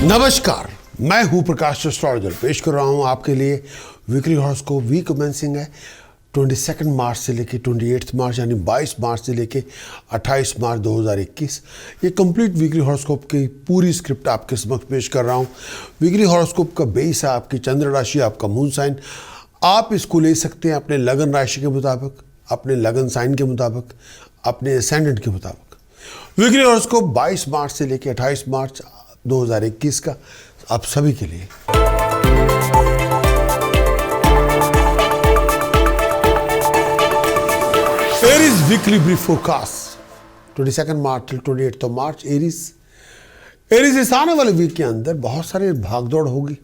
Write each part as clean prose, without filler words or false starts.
नमस्कार, मैं हूं प्रकाश एस्ट्रोलॉजर। पेश कर रहा हूं आपके लिए वीकली हॉरोस्कोप। वीक कमेंसिंग है 22 मार्च से लेके 28 मार्च, यानी 22 मार्च से लेके 28 मार्च 2021। ये कंप्लीट वीकली हॉरोस्कोप की पूरी स्क्रिप्ट आपके समक्ष पेश कर रहा हूं। वीकली हॉरोस्कोप का बेस है आपकी चंद्र राशि, आपका मून साइन। आप इसको ले सकते हैं अपने लगन राशि के मुताबिक, अपने लगन साइन के मुताबिक, अपने एसेंडेंट के मुताबिक। वीकली हॉरोस्कोप 22 मार्च से लेके 28 मार्च 2021 का आप सभी के लिए। एरीज वीकली ब्रीफ फोरकास्ट 22 मार्च till 28 मार्च। एरीज इस आने वाले वीक के अंदर बहुत सारी भागदौड़ होगी।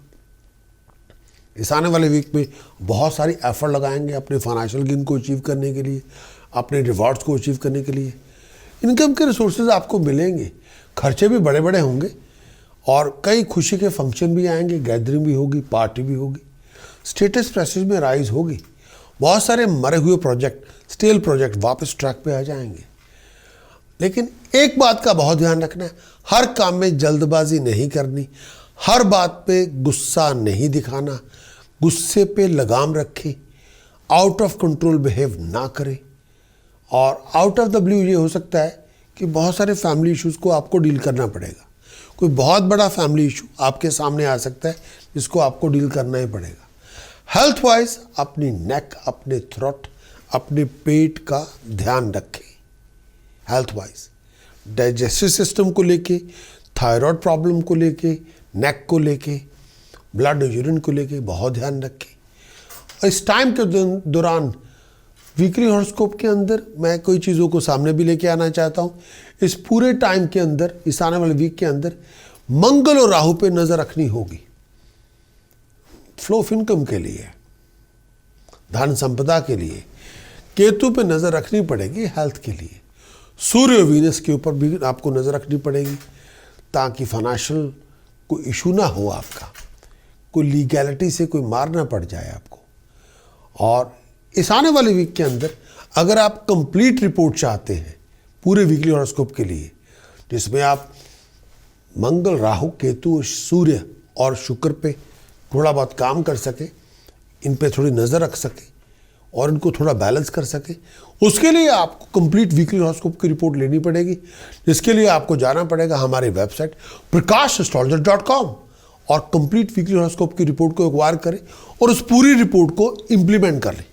इस आने वाले वीक में बहुत सारी एफर्ट लगाएंगे अपने फाइनेंशियल गेन को अचीव करने के लिए, अपने रिवॉर्ड्स को अचीव करने के लिए। इनकम के रिसोर्सेज आपको मिलेंगे, खर्चे भी बड़े बड़े होंगे और कई खुशी के फंक्शन भी आएंगे, गैदरिंग भी होगी, पार्टी भी होगी, स्टेटस प्रेस्टीज में राइज होगी। बहुत सारे मरे हुए प्रोजेक्ट, स्टेल प्रोजेक्ट वापस ट्रैक पे आ जाएंगे। लेकिन एक बात का बहुत ध्यान रखना है, हर काम में जल्दबाजी नहीं करनी, हर बात पे गुस्सा नहीं दिखाना, गुस्से पे लगाम रखें, आउट ऑफ कंट्रोल बिहेव ना करें। और आउट ऑफ द ब्लू ये हो सकता है कि बहुत सारे फैमिली इश्यूज़ को आपको डील करना पड़ेगा। कोई बहुत बड़ा फैमिली इशू आपके सामने आ सकता है जिसको आपको डील करना ही पड़ेगा। हेल्थ वाइज अपनी नेक, अपने थ्रोट, अपने पेट का ध्यान रखें। हेल्थ वाइज डाइजेस्टिव सिस्टम को लेके, थायराइड प्रॉब्लम को लेके, नेक को लेके, ब्लड यूरिन को लेके बहुत ध्यान रखें। इस टाइम के दौरान वीकली हॉरोस्कोप के अंदर मैं कोई चीज़ों को सामने भी लेके आना चाहता हूँ। इस पूरे टाइम के अंदर, इस आने वाले वीक के अंदर मंगल और राहु पे नज़र रखनी होगी। फ्लो ऑफ इनकम के लिए, धन संपदा के लिए केतु पे नज़र रखनी पड़ेगी। हेल्थ के लिए सूर्य वीनस के ऊपर भी आपको नज़र रखनी पड़ेगी ताकि फाइनेंशियल कोई इशू ना हो, आपका कोई लीगैलिटी से कोई मार ना पड़ जाए आपको। और इस आने वाले वीक के अंदर अगर आप कंप्लीट रिपोर्ट चाहते हैं पूरे वीकली हॉरोस्कोप के लिए, जिसमें आप मंगल, राहु, केतु, सूर्य और शुक्र पे थोड़ा बहुत काम कर सके, इन पे थोड़ी नज़र रख सके और इनको थोड़ा बैलेंस कर सके, उसके लिए आपको कंप्लीट वीकली हॉरोस्कोप की रिपोर्ट लेनी पड़ेगी। जिसके लिए आपको जाना पड़ेगा हमारे वेबसाइट prakash.astrologer.com और कंप्लीट वीकली हॉरोस्कोप की रिपोर्ट को एक्वायर करें और उस पूरी रिपोर्ट को इम्प्लीमेंट कर लें।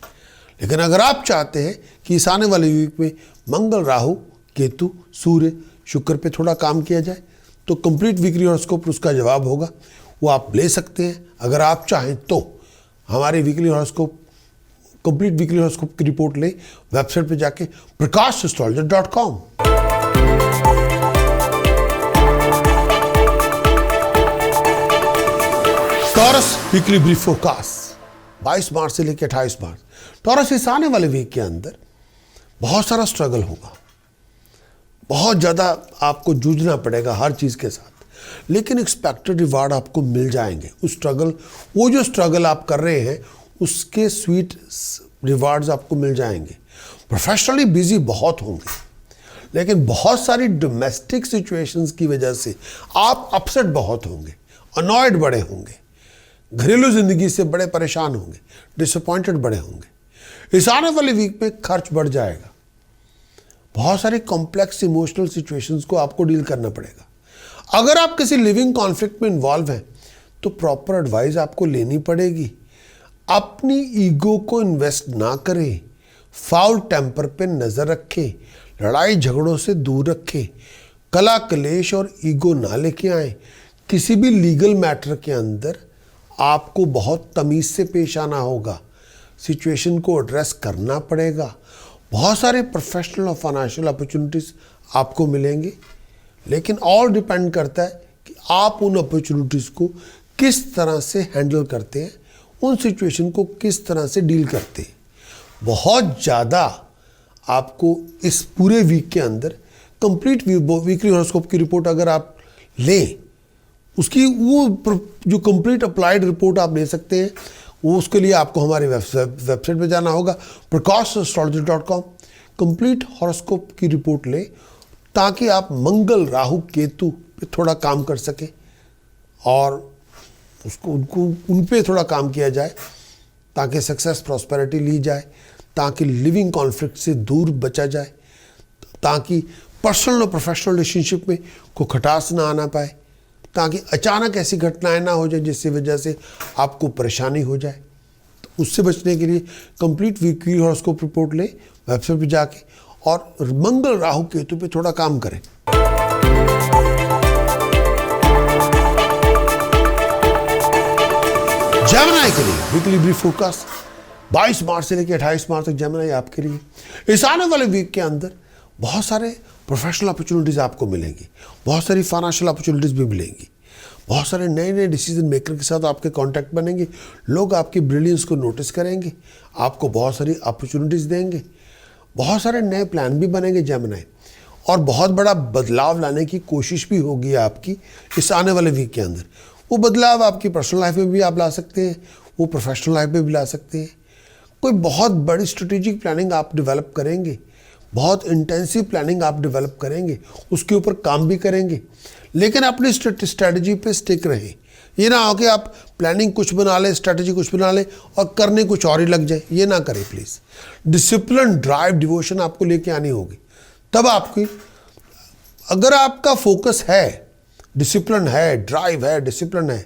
लेकिन अगर आप चाहते हैं कि इस आने वाले वीक में मंगल, राहु, केतु, सूर्य, शुक्र पे थोड़ा काम किया जाए, तो कंप्लीट वीकली हॉरोस्कोप उसका जवाब होगा, वो आप ले सकते हैं। अगर आप चाहें तो हमारे weekly horoscope, complete weekly horoscope की रिपोर्ट लें वेबसाइट पे जाके prakash.astrologer.com। Taurus weekly brief forecast 22 मार्च से लेकर 28 मार्च। टॉरस इस आने वाले वीक के अंदर बहुत सारा स्ट्रगल होगा, बहुत ज़्यादा आपको जूझना पड़ेगा हर चीज़ के साथ, लेकिन एक्सपेक्टेड रिवार्ड आपको मिल जाएंगे। वो जो स्ट्रगल आप कर रहे हैं उसके स्वीट रिवार्ड्स आपको मिल जाएंगे। प्रोफेशनली बिजी बहुत होंगे, लेकिन बहुत सारी डोमेस्टिक सिचुएशंस की वजह से आप अपसेट बहुत होंगे, अनॉयड बड़े होंगे, घरेलू जिंदगी से बड़े परेशान होंगे, डिसअपॉइंटेड बड़े होंगे। इस आने वाले वीक में खर्च बढ़ जाएगा, बहुत सारी कॉम्प्लेक्स इमोशनल सिचुएशंस को आपको डील करना पड़ेगा। अगर आप किसी लिविंग कॉन्फ्लिक्ट में इन्वॉल्व हैं तो प्रॉपर एडवाइस आपको लेनी पड़ेगी। अपनी ईगो को इन्वेस्ट ना करें, फाउल टेम्पर पे नज़र रखें, लड़ाई झगड़ों से दूर रखें, कला कलेश और ईगो ना लेके आए। किसी भी लीगल मैटर के अंदर आपको बहुत तमीज़ से पेश आना होगा, सिचुएशन को एड्रेस करना पड़ेगा। बहुत सारे प्रोफेशनल और फाइनेंशियल अपॉर्चुनिटीज़ आपको मिलेंगे, लेकिन ऑल डिपेंड करता है कि आप उन अपॉर्चुनिटीज़ को किस तरह से हैंडल करते हैं, उन सिचुएशन को किस तरह से डील करते हैं। बहुत ज़्यादा आपको इस पूरे वीक के अंदर कंप्लीट वीकली हॉरोस्कोप की रिपोर्ट अगर आप लें, उसकी वो जो कंप्लीट अप्लाइड रिपोर्ट आप ले सकते हैं, वो उसके लिए आपको हमारे वेबसाइट पे जाना होगा prakash.astrologer.com। कंप्लीट हॉरोस्कोप की रिपोर्ट लें ताकि आप मंगल, राहु, केतु पे थोड़ा काम कर सकें और उसको उन पे थोड़ा काम किया जाए ताकि सक्सेस प्रॉस्पेरिटी ली जाए, ताकि लिविंग कॉन्फ्लिक्ट से दूर बचा जाए, ताकि पर्सनल और प्रोफेशनल रिलेशनशिप में कोई खटास ना आना पाए, ताकि अचानक ऐसी घटनाएं ना हो जाए जिसकी वजह से आपको परेशानी हो जाए। तो उससे बचने के लिए कंप्लीट वीकली हॉरोस्कोप रिपोर्ट लें वेबसाइट पे जाके और मंगल राहु केतु पे थोड़ा काम करें। जेमिनी के लिए वीकली ब्रीफ फोरकास्ट 22 मार्च से लेकर 28 मार्च तक जेमिनी आपके लिए। इस आने वाले वीक के अंदर बहुत सारे प्रोफेशनल अपॉर्चुनिटीज़ आपको मिलेंगी, बहुत सारी फाइनेंशियल अपॉर्चुनिटीज़ भी मिलेंगी, बहुत सारे नए नए डिसीजन मेकर के साथ आपके कांटेक्ट बनेंगे, लोग आपकी ब्रिलियंस को नोटिस करेंगे, आपको बहुत सारी अपॉर्चुनिटीज़ देंगे, बहुत सारे नए प्लान भी बनेंगे जेमिनी, और बहुत बड़ा बदलाव लाने की कोशिश भी होगी आपकी इस आने वाले वीक के अंदर। वो बदलाव आपकी पर्सनल लाइफ में भी आप ला सकते हैं, वो प्रोफेशनल लाइफ में भी ला सकते हैं। कोई बहुत बड़ी स्ट्रेटेजिक प्लानिंग आप डेवलप करेंगे, बहुत इंटेंसिव प्लानिंग आप डेवलप करेंगे, उसके ऊपर काम भी करेंगे, लेकिन अपनी स्ट्रेटजी पे स्टिक रहें। ये ना हो कि आप प्लानिंग कुछ बना लें, स्ट्रेटजी कुछ बना लें और करने कुछ और ही लग जाए, ये ना करें प्लीज़। डिसिप्लिन, ड्राइव, डिवोशन आपको लेके आनी होगी, तब आपकी, अगर आपका फोकस है, डिसिप्लिन है, ड्राइव है, डिसिप्लिन है,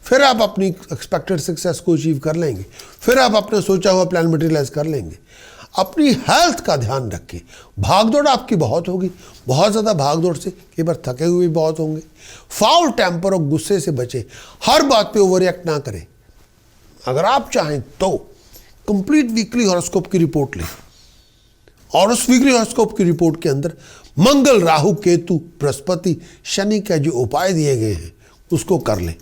फिर आप अपनी एक्सपेक्टेड सक्सेस को अचीव कर लेंगे, फिर आप अपना सोचा हुआ प्लान मटेरियलाइज कर लेंगे। अपनी हेल्थ का ध्यान रखें। भागदौड़ आपकी बहुत होगी, बहुत ज़्यादा भागदौड़ से कई बार थके हुए बहुत होंगे। फाउल टेम्पर और गुस्से से बचें, हर बात पे ओवर रिएक्ट ना करें। अगर आप चाहें तो कंप्लीट वीकली हॉरोस्कोप की रिपोर्ट लें और उस वीकली हॉरोस्कोप की रिपोर्ट के अंदर मंगल, राहु, केतु, बृहस्पति, शनि का जो उपाय दिए गए हैं उसको कर लें।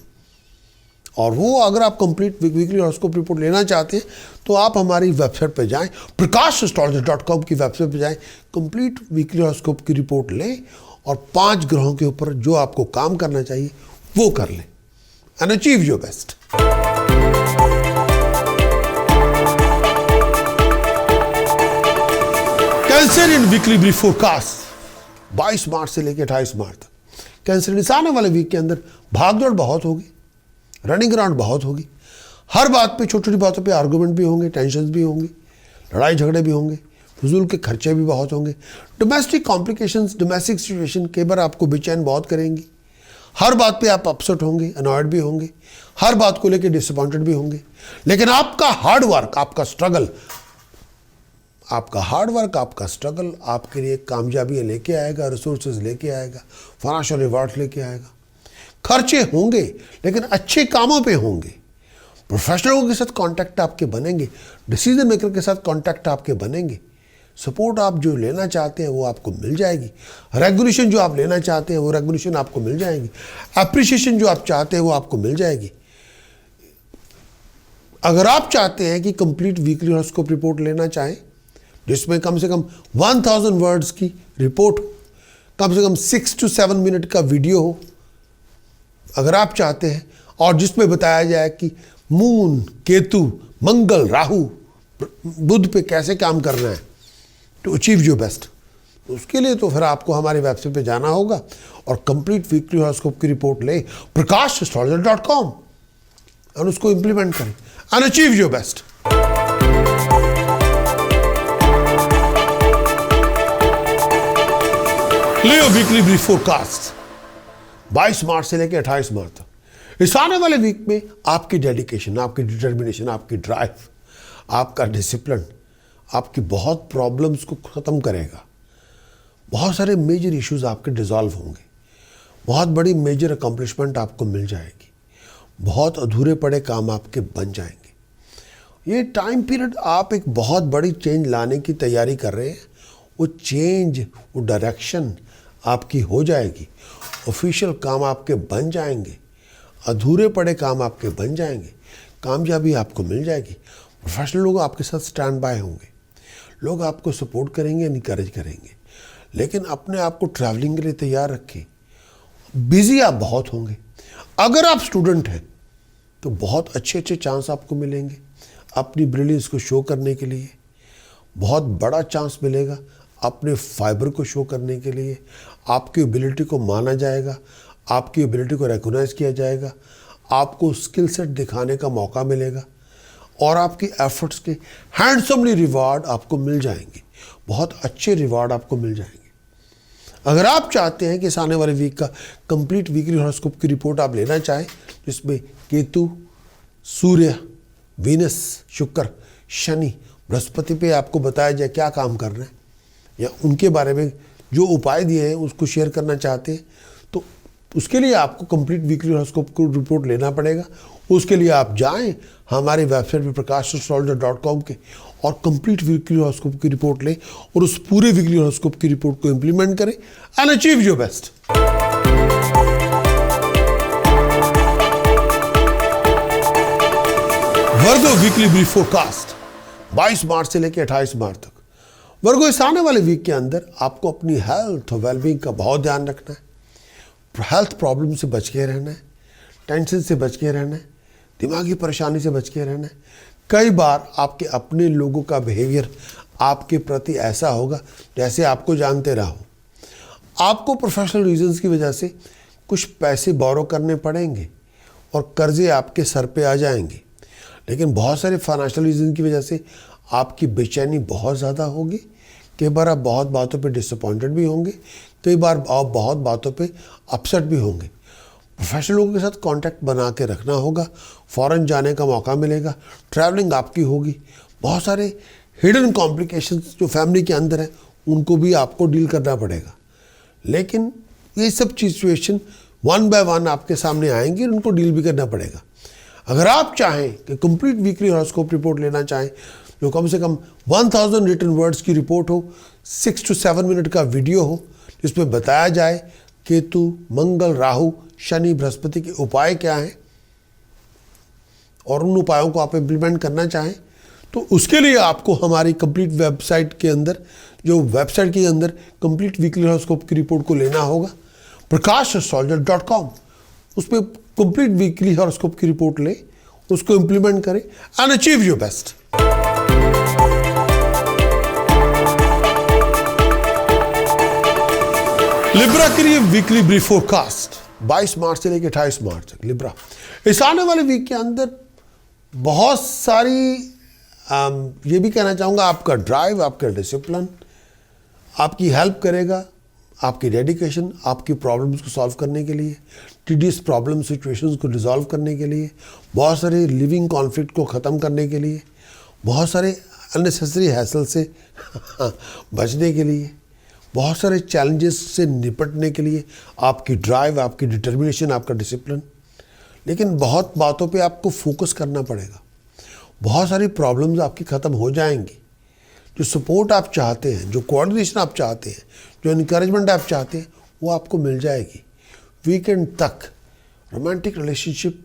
और वो अगर आप कंप्लीट वीकली हॉरोस्कोप रिपोर्ट लेना चाहते हैं तो आप हमारी वेबसाइट पे जाएं, prakashastrology.com की वेबसाइट पे जाएं, कंप्लीट वीकली हॉरोस्कोप की रिपोर्ट लें और 5 ग्रहों के ऊपर जो आपको काम करना चाहिए वो कर लें and achieve your best. Cancer in weekly brief forecast 22 मार्च से लेकर 28 मार्च तक। कैंसर इस आने वाले वीक के अंदर भागदौड़ बहुत होगी, रनिंग अराउंड बहुत होगी, हर बात पे, छोटी छोटी बातों पे आर्गूमेंट भी होंगे, टेंशन भी होंगी, लड़ाई झगड़े भी होंगे, फजूल के खर्चे भी बहुत होंगे, डोमेस्टिक कॉम्प्लिकेशंस, डोमेस्टिक सिचुएशन कई बार आपको बेचैन बहुत करेंगी, हर बात पे आप अपसेट होंगे, अनॉयड भी होंगे, हर बात को लेकर डिसअपॉइंटेड भी होंगे। लेकिन आपका हार्ड वर्क, आपका स्ट्रगल, आपका स्ट्रगल आपके लिए कामयाबी लेके आएगा, रिसोर्सेज लेके आएगा, फाइनेंशियल रिवार्ड लेके आएगा। खर्चे होंगे लेकिन अच्छे कामों पे होंगे, प्रोफेशनलों के साथ कांटेक्ट आपके बनेंगे, डिसीजन मेकर के साथ कांटेक्ट आपके बनेंगे, सपोर्ट आप जो लेना चाहते हैं वो आपको मिल जाएगी, रेगुलेशन जो आप लेना चाहते हैं वो रेगुलेशन आपको मिल जाएगी, अप्रिशिएशन जो आप चाहते हैं वो आपको मिल जाएगी। अगर आप चाहते हैं कि कंप्लीट वीकली हॉरोस्कोप रिपोर्ट लेना चाहें जिसमें कम से कम 1000 वर्ड्स की रिपोर्ट हो, कम से कम 6 to 7 मिनट का वीडियो हो, अगर आप चाहते हैं, और जिसमें बताया जाए कि मून, केतु, मंगल, राहु, बुध पे कैसे काम करना है टू अचीव योर बेस्ट, उसके लिए तो फिर आपको हमारी वेबसाइट पे जाना होगा और कंप्लीट वीकली हॉरोस्कोप की रिपोर्ट लें prakashastrology.com और उसको इंप्लीमेंट करें and achieve your best. Leo weekly brief forecast 22 मार्च से लेकर 28 मार्च तक। इस आने वाले वीक में आपकी डेडिकेशन, आपकी डिटर्मिनेशन, आपकी ड्राइव, आपका डिसिप्लिन आपकी बहुत प्रॉब्लम्स को ख़त्म करेगा। बहुत सारे मेजर इश्यूज आपके डिसॉल्व होंगे, बहुत बड़ी मेजर अकम्पलिशमेंट आपको मिल जाएगी, बहुत अधूरे पड़े काम आपके बन जाएंगे। ये टाइम पीरियड आप एक बहुत बड़ी चेंज लाने की तैयारी कर रहे हैं, वो चेंज, वो डायरेक्शन आपकी हो जाएगी, ऑफिशियल काम आपके बन जाएंगे, अधूरे पड़े काम आपके बन जाएंगे, कामयाबी आपको मिल जाएगी। प्रोफेशनल लोग आपके साथ स्टैंड बाय होंगे, लोग आपको सपोर्ट करेंगे, इनकरेज करेंगे। लेकिन अपने आप को ट्रैवलिंग के लिए तैयार रखें, बिजी आप बहुत होंगे। अगर आप स्टूडेंट हैं तो बहुत अच्छे अच्छे चांस आपको मिलेंगे अपनी ब्रिलियंस को शो करने के लिए, बहुत बड़ा चांस मिलेगा अपने फाइबर को शो करने के लिए, आपकी एबिलिटी को माना जाएगा, आपकी एबिलिटी को रिकॉग्नाइज किया जाएगा, आपको स्किल सेट दिखाने का मौका मिलेगा और आपकी एफर्ट्स के हैंडसमली रिवार्ड आपको मिल जाएंगे, बहुत अच्छे रिवार्ड आपको मिल जाएंगे। अगर आप चाहते हैं कि इस आने वाले वीक का कंप्लीट वीकली हॉरोस्कोप की रिपोर्ट आप लेना चाहें, जिसमें केतु, सूर्य, वीनस, शुक्र, शनि, बृहस्पति पे आपको बताया जाए क्या काम करना है या उनके बारे में जो उपाय दिए हैं उसको शेयर करना चाहते हैं, तो उसके लिए आपको कंप्लीट वीकली हॉरोस्कोप की रिपोर्ट लेना पड़ेगा। उसके लिए आप जाएं हमारी वेबसाइट पे prakash.astrologer.com के और कंप्लीट वीकली हॉरोस्कोप की रिपोर्ट लें और उस पूरे वीकली हॉरोस्कोप की रिपोर्ट को इंप्लीमेंट करें and achieve your best. Virgo weekly brief forecast 22 मार्च से लेकर 28 मार्च तक। वर्गो, इस आने वाले वीक के अंदर आपको अपनी हेल्थ और वेलबींग का बहुत ध्यान रखना है। हेल्थ प्रॉब्लम से बच के रहना है, टेंशन से बच के रहना है, दिमागी परेशानी से बच के रहना है। कई बार आपके अपने लोगों का बिहेवियर आपके प्रति ऐसा होगा जैसे आपको जानते रहा हो। आपको प्रोफेशनल रीजंस की वजह से कुछ पैसे बोरो करने पड़ेंगे और कर्जे आपके सर पे आ जाएंगे, लेकिन बहुत सारे फाइनेंशियल रीजन की वजह से आपकी बेचैनी बहुत ज़्यादा होगी। कई बार आप बहुत बातों पे डिसअपॉइंटेड भी होंगे, कई बार आप बहुत बातों पे अपसेट भी होंगे। प्रोफेशनल लोगों के साथ कांटेक्ट बना के रखना होगा, फॉरेन जाने का मौका मिलेगा, ट्रैवलिंग आपकी होगी। बहुत सारे हिडन कॉम्प्लिकेशंस जो फैमिली के अंदर हैं उनको भी आपको डील करना पड़ेगा, लेकिन ये सब सिचुएशन वन बाय वन आपके सामने आएंगी और उनको डील भी करना पड़ेगा। अगर आप चाहें कि कंप्लीट वीकली हॉरोस्कोप रिपोर्ट लेना चाहें जो कम से कम 1000 रिटन वर्ड्स की रिपोर्ट हो, 6 to 7 मिनट का वीडियो हो जिसमें बताया जाए केतु, मंगल, राहु, शनि, बृहस्पति के उपाय क्या हैं और उन उपायों को आप इम्प्लीमेंट करना चाहें, तो उसके लिए आपको हमारी कंप्लीट वेबसाइट के अंदर कंप्लीट वीकली हॉरोस्कोप की रिपोर्ट को लेना होगा prakash.astrologer.com। उसमें कंप्लीट वीकली हॉरोस्कोप की रिपोर्ट लें, उसको इम्प्लीमेंट करें and achieve your best. Libra के लिए वीकली ब्रीफ फोरकास्ट 22 मार्च से लेकर 28 मार्च तक। लिब्रा, इस आने वाले वीक के अंदर बहुत सारी ये भी कहना चाहूँगा, आपका ड्राइव, आपका डिसिप्लिन आपकी हेल्प करेगा, आपकी डेडिकेशन आपकी प्रॉब्लम्स को सॉल्व करने के लिए, टीडियस प्रॉब्लम सिचुएशंस को रिजॉल्व करने के लिए, बहुत सारे लिविंग कॉन्फ्लिक्ट को ख़त्म करने के लिए, बहुत सारे अननेसेसरी हैसल से बचने के लिए, बहुत सारे चैलेंजेस से निपटने के लिए आपकी ड्राइव, आपकी डिटर्मिनेशन, आपका डिसिप्लिन। लेकिन बहुत बातों पे आपको फोकस करना पड़ेगा। बहुत सारी प्रॉब्लम्स आपकी ख़त्म हो जाएंगी। जो सपोर्ट आप चाहते हैं, जो कोऑर्डिनेशन आप चाहते हैं, जो इनकरेजमेंट आप चाहते हैं, वो आपको मिल जाएगी। वीकेंड तक रोमांटिक रिलेशनशिप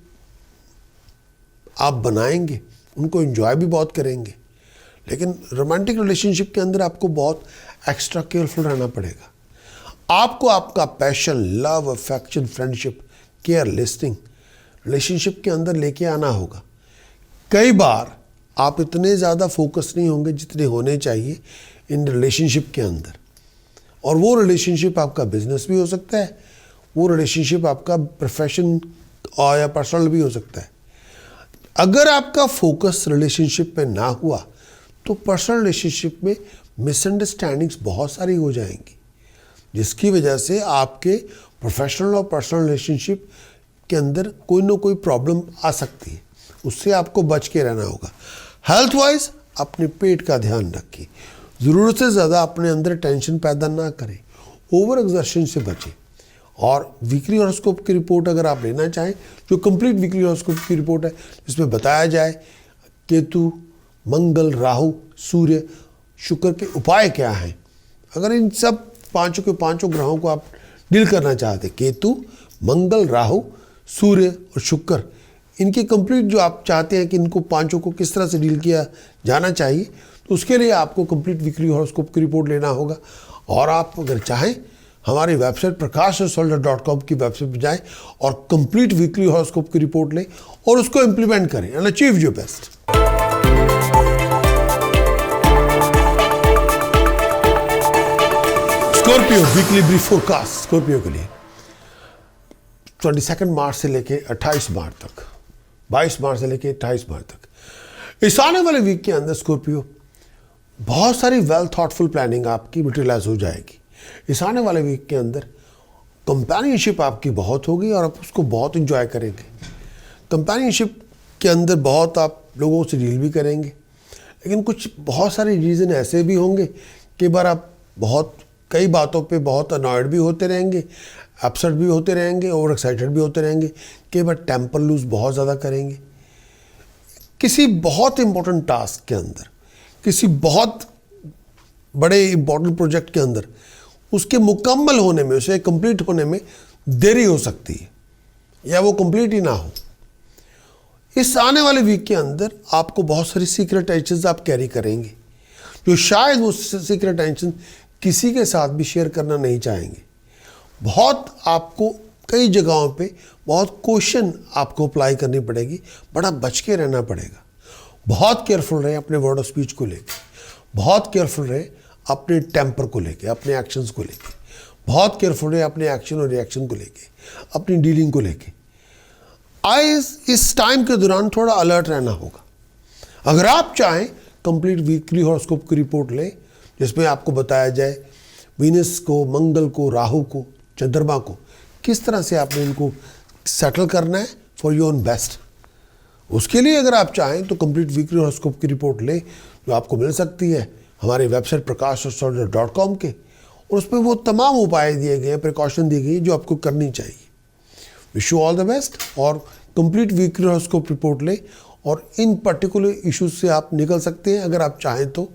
आप बनाएंगे, उनको एंजॉय भी बहुत करेंगे, लेकिन रोमांटिक रिलेशनशिप के अंदर आपको बहुत एक्स्ट्रा केयरफुल रहना पड़ेगा। आपको आपका passion, love, affection, friendship, care, listening relationship के अंदर लेके आना होगा। कई बार आप इतने ज़्यादा फोकस नहीं होंगे जितने होने चाहिए इन रिलेशनशिप के अंदर, और वो रिलेशनशिप आपका बिजनेस भी हो सकता है, वो रिलेशनशिप आपका प्रोफेशन और या पर्सनल भी हो सकता है। अगर आपका फोकस रिलेशनशिप पे ना हुआ तो पर्सनल रिलेशनशिप में मिसअंडरस्टैंडिंग्स बहुत सारी हो जाएंगी, जिसकी वजह से आपके प्रोफेशनल और पर्सनल रिलेशनशिप के अंदर कोई ना कोई प्रॉब्लम आ सकती है। उससे आपको बच के रहना होगा। हेल्थ वाइज अपने पेट का ध्यान रखिए, ज़रूरत से ज़्यादा अपने अंदर टेंशन पैदा ना करें, ओवर एक्सर्शन से बचें। और वीकली हॉरोस्कोप की रिपोर्ट अगर आप लेना चाहें, जो कंप्लीट वीकली हॉरोस्कोप की रिपोर्ट है जिसमें बताया जाए केतु, मंगल, राहु, सूर्य, शुक्र के उपाय क्या हैं, अगर इन सब पांचों के पांचों ग्रहों को आप डील करना चाहते, केतु, मंगल, राहु, सूर्य और शुक्र, इनकी कंप्लीट जो आप चाहते हैं कि इनको पांचों को किस तरह से डील किया जाना चाहिए, तो उसके लिए आपको कंप्लीट वीकली हॉरोस्कोप की रिपोर्ट लेना होगा। और आप अगर चाहें हमारी वेबसाइट prakash.astrologer.com की वेबसाइट पर जाएं और कंप्लीट वीकली हॉरोस्कोप की रिपोर्ट लें और उसको इम्प्लीमेंट करें and achieve your best. Scorpio weekly brief forecast. Scorpio के लिए 22 मार्च से लेके 28 मार्च तक, 22 मार्च से लेके 28 मार्च तक, इस आने वाले वीक के अंदर स्कॉर्पियो बहुत सारी वेल थॉटफुल प्लानिंग आपकी मटेरियलाइज हो जाएगी। इस आने वाले वीक के अंदर कंपेनियनशिप आपकी बहुत होगी और आप उसको बहुत इंजॉय करेंगे। कंपेनियनशिप के अंदर बहुत आप लोगों से डील भी करेंगे, लेकिन कुछ बहुत सारे रीज़न ऐसे भी होंगे कि बार आप बहुत कई बातों पे बहुत अनॉयड भी होते रहेंगे, अपसेट भी होते रहेंगे, ओवर एक्साइटेड भी होते रहेंगे, कई बार टेम्पर लूज बहुत ज़्यादा करेंगे। किसी बहुत इंपॉर्टेंट टास्क के अंदर, किसी बहुत बड़े इंपॉर्टेंट प्रोजेक्ट के अंदर उसके मुकम्मल होने में, उसे कंप्लीट होने में देरी हो सकती है या वो कंप्लीट ही ना हो। इस आने वाले वीक के अंदर आपको बहुत सारी सीक्रेट टेंशन आप कैरी करेंगे, जो शायद वो सीक्रेट टेंशन किसी के साथ भी शेयर करना नहीं चाहेंगे। बहुत आपको कई जगहों पे बहुत क्वेश्चन आपको अप्लाई करनी पड़ेगी, बड़ा बच के रहना पड़ेगा। बहुत केयरफुल रहे अपने वर्ड ऑफ स्पीच को लेके, बहुत केयरफुल रहे अपने टेम्पर को लेके, अपने एक्शंस को लेके, बहुत केयरफुल रहे अपने एक्शन और रिएक्शन को लेके, अपनी डीलिंग को लेके। इस टाइम के दौरान थोड़ा अलर्ट रहना होगा। अगर आप चाहें कंप्लीट वीकली हॉरोस्कोप की रिपोर्ट लें, जिसमें आपको बताया जाए वीनस को, मंगल को, राहु को, चंद्रमा को किस तरह से आपने इनको सेटल करना है फॉर योर ओन बेस्ट। उसके लिए अगर आप चाहें तो कंप्लीट वीकली हॉरोस्कोप की रिपोर्ट लें, जो आपको मिल सकती है हमारे वेबसाइट prakashastrologer.com के, और उसमें वो तमाम उपाय दिए गए हैं, प्रिकॉशन दी गई जो आपको करनी चाहिए। Wish you all the best और कंप्लीट वीकली हॉरोस्कोप रिपोर्ट लें और इन पर्टिकुलर इश्यूज से आप निकल सकते हैं अगर आप चाहें तो।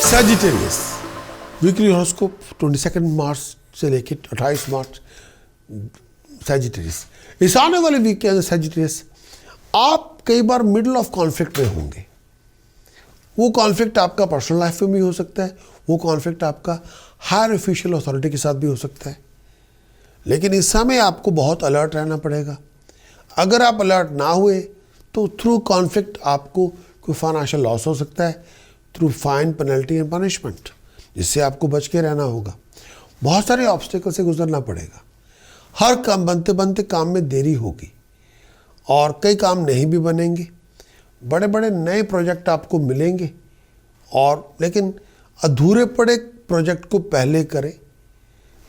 सजिटेरियस वीकली हॉरोस्कोप 22 मार्च से लेकर 28 मार्च। सजिटेरियस इस आने वाले वीक के अंदर सजिटेरियस आप कई बार मिडल ऑफ कॉन्फ्लिक्ट में होंगे। वो कॉन्फ्लिक्ट आपका पर्सनल लाइफ में भी हो सकता है, वो कॉन्फ्लिक्ट आपका हायर ऑफिशियल अथॉरिटी के साथ भी हो सकता है, लेकिन इस समय आपको बहुत अलर्ट रहना पड़ेगा। अगर आप अलर्ट ना हुए तो थ्रू कॉन्फ्लिक्ट आपको कोई फाइनेंशियल लॉस हो सकता है, through fine, penalty and punishment, जिससे आपको बच के रहना होगा। बहुत सारे ऑब्स्टिकल से गुजरना पड़ेगा। हर काम बनते बनते काम में देरी होगी और कई काम नहीं भी बनेंगे। बड़े बड़े नए प्रोजेक्ट आपको मिलेंगे और लेकिन अधूरे पड़े प्रोजेक्ट को पहले करें।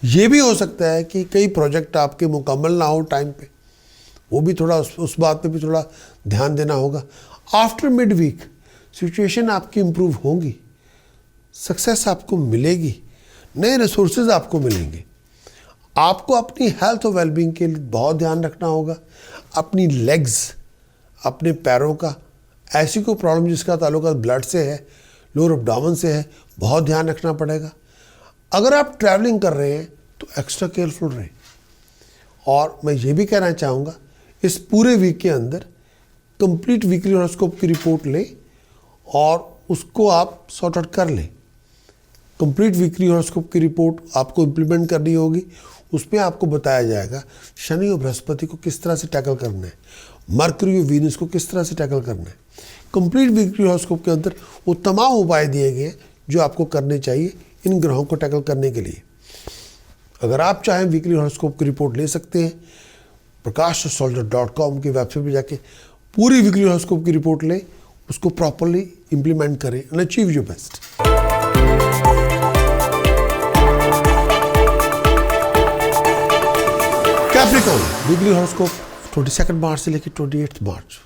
ये भी हो सकता है कि कई प्रोजेक्ट आपके मुकम्मल ना हो टाइम पे, वो भी थोड़ा उस बात पे भी थोड़ा ध्यान देना होगा। आफ्टर मिड वीक सिचुएशन आपकी इम्प्रूव होगी, सक्सेस आपको मिलेगी, नए रिसोर्सेज आपको मिलेंगे। आपको अपनी हेल्थ और वेलबींग के लिए बहुत ध्यान रखना होगा। अपनी लेग्स, अपने पैरों का, ऐसी कोई प्रॉब्लम जिसका ताल्लुक ब्लड से है, लोअर एब्डोमेन से है, बहुत ध्यान रखना पड़ेगा। अगर आप ट्रैवलिंग कर रहे हैं तो एक्स्ट्रा केयरफुल रहें। और मैं ये भी कहना चाहूँगा इस पूरे वीक के अंदर कंप्लीट वीकली हॉरोस्कोप की रिपोर्ट लें और उसको आप सॉर्ट आउट कर लें। कंप्लीट वीकली हॉरोस्कोप की रिपोर्ट आपको इम्प्लीमेंट करनी होगी। उसमें आपको बताया जाएगा शनि और बृहस्पति को किस तरह से टैकल करना है, मरकरी और वीनस को किस तरह से टैकल करना है। कंप्लीट वीकली हॉरोस्कोप के अंदर वो तमाम उपाय दिए गए हैं जो आपको करने चाहिए इन ग्रहों को टैकल करने के लिए। अगर आप चाहें वीकली हॉरोस्कोप की रिपोर्ट ले सकते हैं। prakashastrologer.com की वेबसाइट पर जाके पूरी वीकली हॉरोस्कोप की रिपोर्ट लें, उसको प्रॉपरली इम्प्लीमेंट करें and achieve your best. Capricorn weekly horoscope 22 मार्च से लेकर 28 मार्च।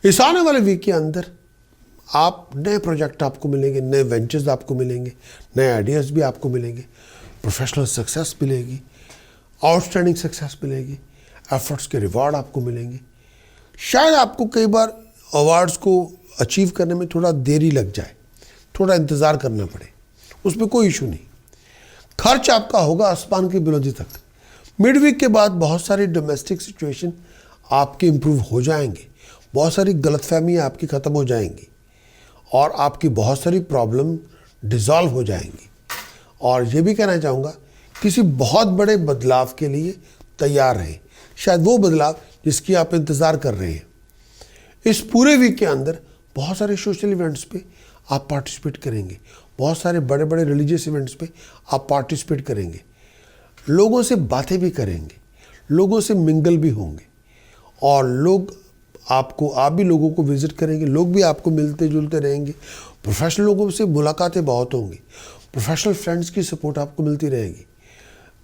इस आने वाले वीक के अंदर आप नए प्रोजेक्ट आपको मिलेंगे, नए वेंचर्स आपको मिलेंगे, नए आइडियाज़ भी आपको मिलेंगे, प्रोफेशनल सक्सेस मिलेगी, आउटस्टैंडिंग सक्सेस मिलेगी, एफर्ट्स के रिवार्ड आपको मिलेंगे। शायद आपको कई बार अवार्ड्स को अचीव करने में थोड़ा देरी लग जाए, थोड़ा इंतज़ार करना पड़े, उसमें कोई इशू नहीं। खर्च आपका होगा आसमान की बुलंदी तक। मिड वीक के बाद बहुत सारी डोमेस्टिक सिचुएशन आपके इम्प्रूव हो जाएंगे, बहुत सारी गलतफहमियाँ आपकी ख़त्म हो जाएंगी और आपकी बहुत सारी प्रॉब्लम डिज़ॉल्व हो जाएंगी। और ये भी कहना चाहूँगा किसी बहुत बड़े बदलाव के लिए तैयार रहें, शायद वो बदलाव जिसकी आप इंतज़ार कर रहे हैं। इस पूरे वीक के अंदर बहुत सारे सोशल इवेंट्स पे आप पार्टिसिपेट करेंगे, बहुत सारे बड़े बड़े रिलीजियस इवेंट्स पे आप पार्टिसिपेट करेंगे, लोगों से बातें भी करेंगे, लोगों से मिंगल भी होंगे, और आप भी लोगों को विजिट करेंगे, लोग भी आपको मिलते जुलते रहेंगे। प्रोफेशनल लोगों से मुलाकातें बहुत होंगी, प्रोफेशनल फ्रेंड्स की सपोर्ट आपको मिलती रहेगी।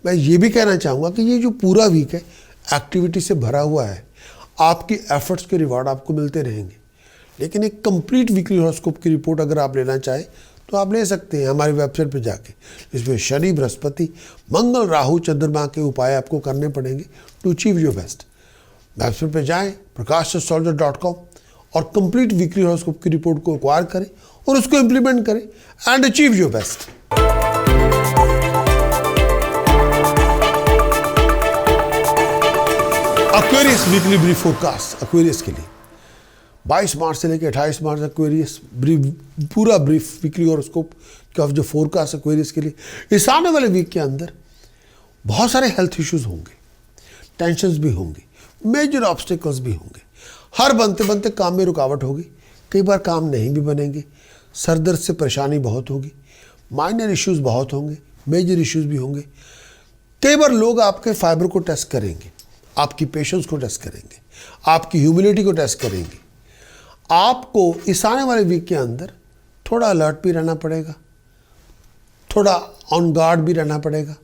मैं ये भी कहना चाहूँगा कि ये जो पूरा वीक है एक्टिविटी से भरा हुआ है, आपकी एफर्ट्स के रिवार्ड आपको मिलते रहेंगे। लेकिन एक कंप्लीट वीकली हॉरोस्कोप की रिपोर्ट अगर आप लेना चाहें तो आप ले सकते हैं हमारी वेबसाइट पर जाके। इसमें शनि, बृहस्पति, मंगल, राहु, चंद्रमा के उपाय आपको करने पड़ेंगे to achieve your best. Website पर जाएं prakashastrologer.com और कंप्लीट वीकली हॉरोस्कोप की रिपोर्ट को एक्वायर करें और उसको इंप्लीमेंट करें and achieve your best. Aquarius weekly brief forecast Aquarius के लिए 22 मार्च से लेकर 28 मार्च एक्वेरियस पूरा ब्रीफ वीकली हॉरोस्कोप का जो फोरकास्ट एक्वेरियस के लिए। इस आने वाले वीक के अंदर बहुत सारे हेल्थ इश्यूज होंगे, टेंशन्स भी होंगी, मेजर ऑब्स्टिकल्स भी होंगे, हर बनते बनते काम में रुकावट होगी, कई बार काम नहीं भी बनेंगे, सर दर्द से परेशानी बहुत होगी, माइनर इश्यूज बहुत होंगे, मेजर इश्यूज भी होंगे। कई बार लोग आपके फाइबर को टेस्ट करेंगे, आपकी पेशेंस को टेस्ट करेंगे, आपकी ह्यूमिलिटी को टेस्ट करेंगे। आपको इस आने वाले वीक के अंदर थोड़ा अलर्ट भी रहना पड़ेगा, थोड़ा ऑन गार्ड भी रहना पड़ेगा।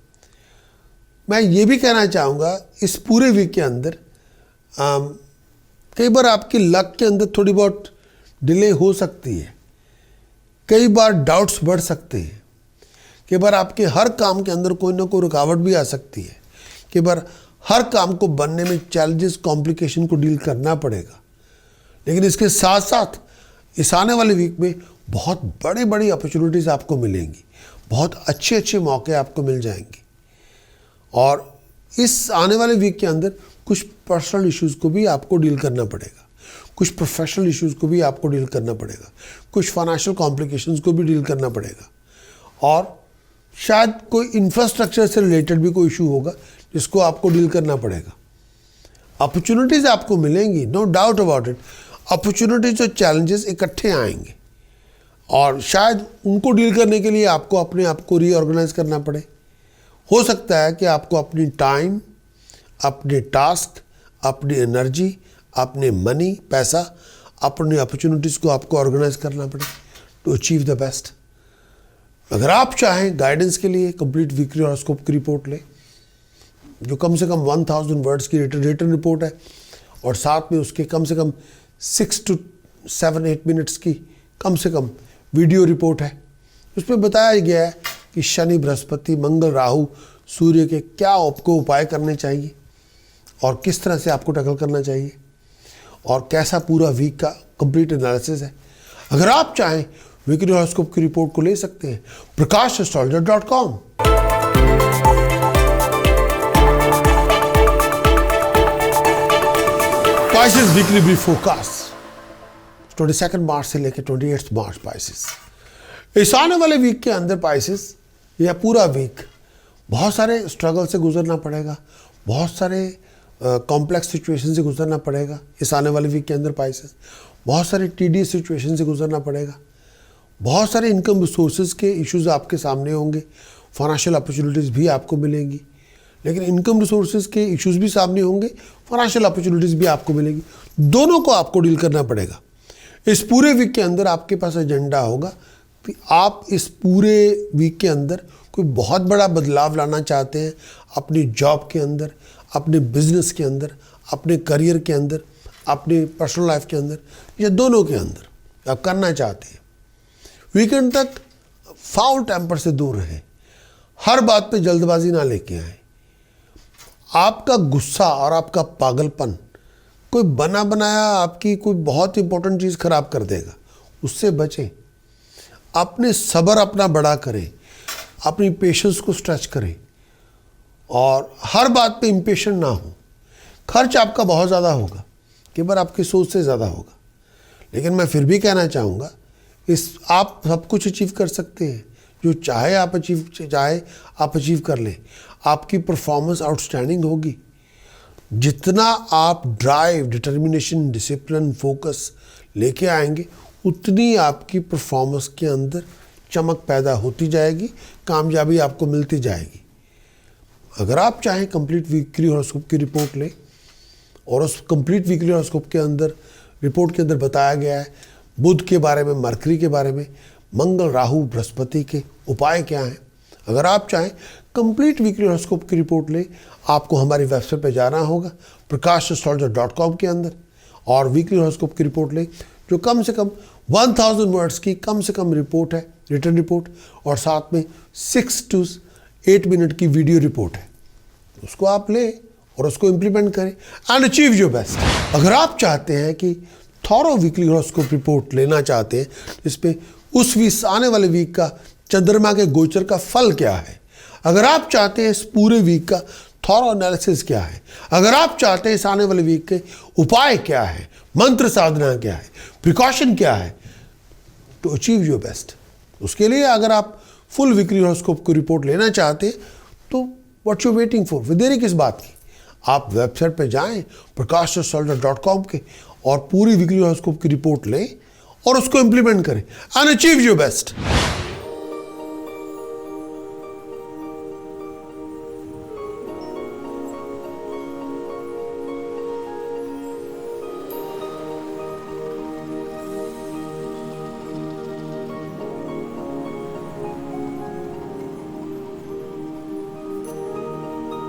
मैं ये भी कहना चाहूँगा इस पूरे वीक के अंदर कई बार आपकी लक के अंदर थोड़ी बहुत डिले हो सकती है, कई बार डाउट्स बढ़ सकते हैं, कई बार आपके हर काम के अंदर कोई ना कोई रुकावट भी आ सकती है, कई बार हर काम को बनने में चैलेंजेस, कॉम्प्लिकेशन को डील करना पड़ेगा। लेकिन इसके साथ साथ इस आने वाले वीक में बहुत बड़ी बड़ी अपॉर्चुनिटीज़ आपको मिलेंगी, बहुत अच्छे अच्छे मौके आपको मिल जाएंगे। और इस आने वाले वीक के अंदर कुछ पर्सनल इश्यूज़ को भी आपको डील करना पड़ेगा, कुछ प्रोफेशनल इश्यूज़ को भी आपको डील करना पड़ेगा, कुछ फाइनेंशियल कॉम्प्लिकेशंस को भी डील करना पड़ेगा, और शायद कोई इंफ्रास्ट्रक्चर से रिलेटेड भी कोई इशू होगा जिसको आपको डील करना पड़ेगा। अपॉर्चुनिटीज़ आपको मिलेंगी, no doubt about it. Opportunities और चैलेंजेस इकट्ठे आएंगे और शायद उनको डील करने के लिए आपको अपने आप को रीऑर्गेनाइज करना पड़े। हो सकता है कि आपको अपनी टाइम, अपने टास्क, अपनी एनर्जी, अपने मनी, पैसा, अपनी अपॉर्चुनिटीज़ को आपको ऑर्गेनाइज करना पड़े टू अचीव द बेस्ट। अगर आप चाहें गाइडेंस के लिए कंप्लीट वीकली हॉरोस्कोप की रिपोर्ट लें, जो कम से कम 1000 वर्ड्स की रिटन रिपोर्ट है, और साथ में उसके कम से कम 6 to 7-8 मिनट्स की कम से कम वीडियो रिपोर्ट है। उसमें बताया गया है कि शनि, बृहस्पति, मंगल, राहु, सूर्य के क्या आपको उपाय करने चाहिए और किस तरह से आपको टैकल करना चाहिए, और कैसा पूरा वीक का कंप्लीट एनालिसिस है। अगर आप चाहें वीकली हॉरोस्कोप की रिपोर्ट को ले सकते हैं prakashastrologer.com। Pisces weekly brief forecast 22 मार्च से लेकर 28 मार्च। पाइसेस इस आने वाले वीक के अंदर पाइसेस यह पूरा वीक बहुत सारे स्ट्रगल से गुजरना पड़ेगा, बहुत सारे कॉम्प्लेक्स सिचुएशन से गुजरना पड़ेगा। इस आने वाले वीक के अंदर पाइसेस बहुत सारे टीडियस सिचुएशन से गुजरना पड़ेगा, बहुत सारे इनकम रिसोर्सेज के इश्यूज आपके सामने होंगे, फाइनेंशियल अपॉर्चुनिटीज़ भी आपको मिलेंगी। लेकिन इनकम रिसोर्सेज के इश्यूज भी सामने होंगे, फाइनेंशियल अपॉर्चुनिटीज़ भी आपको मिलेगी, दोनों को आपको डील करना पड़ेगा। इस पूरे वीक के अंदर आपके पास एजेंडा होगा कि आप इस पूरे वीक के अंदर कोई बहुत बड़ा बदलाव लाना चाहते हैं अपनी जॉब के अंदर, अपने बिजनेस के अंदर, अपने करियर के अंदर, अपने पर्सनल लाइफ के अंदर, या दोनों के अंदर आप करना चाहते हैं। वीकेंड तक फाउल टेम्पर से दूर रहें, हर बात पे जल्दबाजी ना लेके आए। आपका गुस्सा और आपका पागलपन कोई बना बनाया आपकी कोई बहुत इंपॉर्टेंट चीज़ खराब कर देगा, उससे बचें। अपने सब्र अपना बड़ा करें, अपनी पेशेंस को स्ट्रेच करें, और हर बात पे इम्पेशेंट ना हो। खर्च आपका बहुत ज़्यादा होगा, कई बार आपकी सोच से ज़्यादा होगा, लेकिन मैं फिर भी कहना चाहूँगा आप सब कुछ अचीव कर सकते हैं। जो चाहे आप अचीव कर लें। आपकी परफॉर्मेंस आउटस्टैंडिंग होगी। जितना आप ड्राइव, डिटर्मिनेशन, डिसिप्लिन, फोकस लेके आएंगे, उतनी आपकी परफॉर्मेंस के अंदर चमक पैदा होती जाएगी, कामयाबी आपको मिलती जाएगी। अगर आप चाहें कंप्लीट वीकली हॉरोस्कोप की रिपोर्ट लें, और उस कंप्लीट वीकली हॉरोस्कोप के अंदर रिपोर्ट के अंदर बताया गया है बुध के बारे में, मरकरी के बारे में, मंगल, राहु, बृहस्पति के उपाय क्या हैं। अगर आप चाहें कंप्लीट वीकली हॉरोस्कोप की रिपोर्ट लें, आपको हमारी वेबसाइट पर जाना होगा prakashastrologer.com के अंदर, और वीकली हॉरोस्कोप की रिपोर्ट लें जो कम से कम 1000 वर्ड्स की कम से कम रिपोर्ट है, रिटन रिपोर्ट, और साथ में 6 to 8 मिनट की वीडियो रिपोर्ट है। उसको आप लें और उसको इम्प्लीमेंट करें एंड अचीव योर बेस्ट। अगर आप चाहते हैं कि थॉरो वीकली हॉरोस्कोप रिपोर्ट लेना चाहते हैं जिसमें उस वीक आने वाले वीक का चंद्रमा के गोचर का फल क्या है, अगर आप चाहते हैं इस पूरे वीक का थॉरो एनालिसिस क्या है, अगर आप चाहते हैं इस आने वाले वीक के उपाय क्या है, मंत्र साधना क्या है, प्रिकॉशन क्या है, टू अचीव योर बेस्ट, उसके लिए अगर आप फुल वीकली हॉरोस्कोप की रिपोर्ट लेना चाहते हैं तो व्हाट यू वेटिंग फॉर, देरी किस बात की। आप वेबसाइट पे जाएं prakashastrologer.com के और पूरी वीकली हॉरोस्कोप की रिपोर्ट लें और उसको इंप्लीमेंट करें एंड अचीव योर बेस्ट।